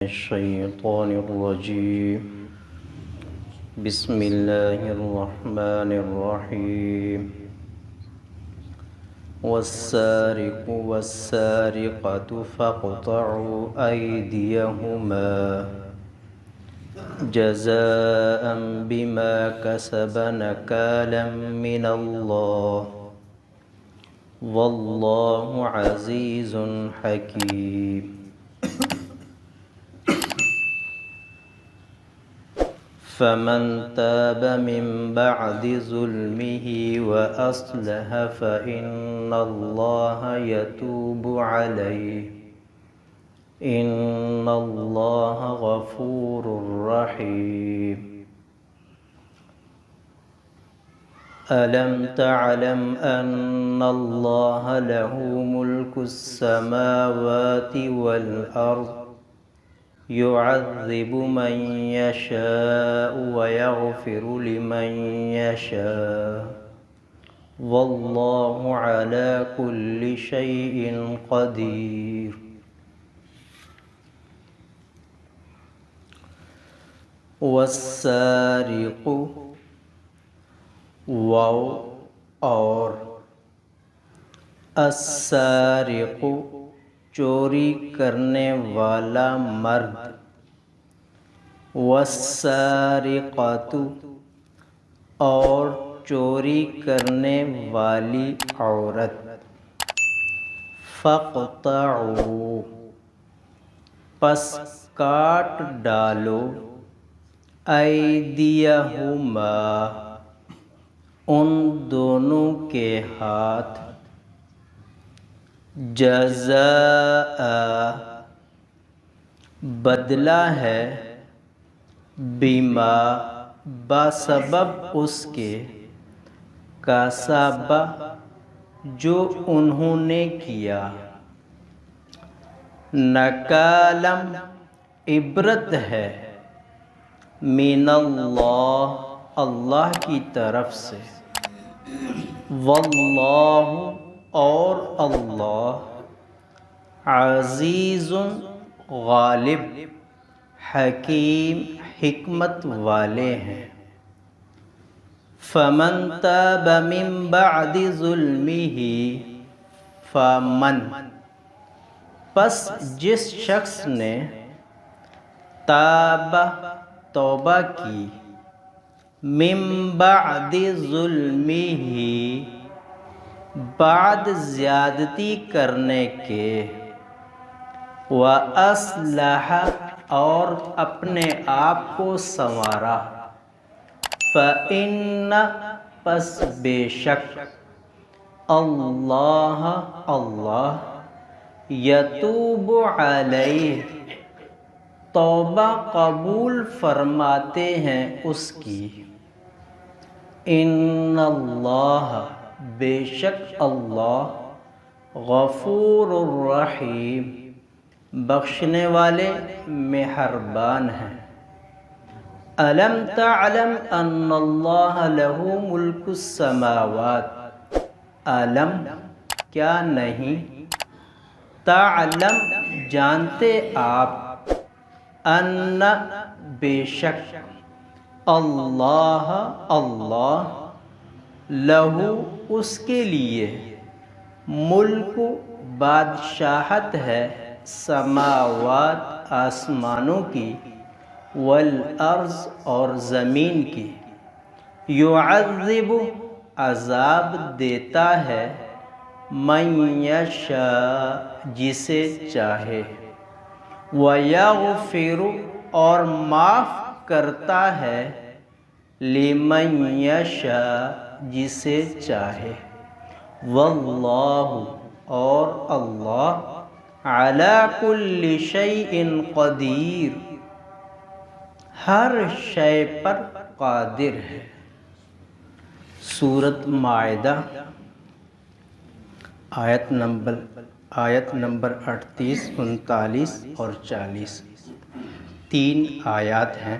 الشيطان الرجيم بسم الله الرحمن الرحيم والسارق والسارقة فاقطعوا أيديهما جزاء بما كسب نكالا من الله والله عزيز حكيم فمن تاب من بعد ظلمه وأصلح فإن الله يتوب عليه إن الله غفور رحيم ألم تعلم أن الله له ملك السماوات والأرض يعذب من يشاء ويغفر لمن يشاء والله على كل شيء قدير والسارق واو اور السارق چوری کرنے والا مرد والسارقۃ اور چوری کرنے والی عورت فاقطعوا پس کاٹ ڈالو ایدیہما ان دونوں کے ہاتھ جزاء بدلہ ہے بما بسبب اس کے کسب جو انہوں نے کیا نکالم عبرت ہے من اللہ اللہ کی طرف سے واللہ اور اللہ عزیز غالب حکیم حکمت والے ہیں فمن تاب من بعد ظلمہ فمن پس جس شخص نے تاب توبہ کی من بعد ظلمہ بعد زیادتی کرنے کے وَأَصْلَحَ اور اپنے آپ کو سنوارا فَإِنَّ پس بے شک اللہ یتوب علیہ توبہ قبول فرماتے ہیں اس کی ان اللہ بے شک اللہ غفور الرحیم بخشنے والے مہربان ہیں الم تعلم ان اللہ لہ ملک السماوات علم کیا نہیں تعلم جانتے آپ ان بے شک اللہ لہو اس کے لیے ملک بادشاہت ہے سماوات آسمانوں کی والارض اور زمین کی یعذب عذاب دیتا ہے من یشاء جسے چاہے وَيَغْفِرُ اور معاف کرتا ہے لِمَن یشاء جسے چاہے واللہ اور اللہ عَلَى كُلِّ شَيْءٍ قدیر ہر شے پر قادر ہے سورۃ مائدہ آیت نمبر 38 39 اور 40 3 آیات ہیں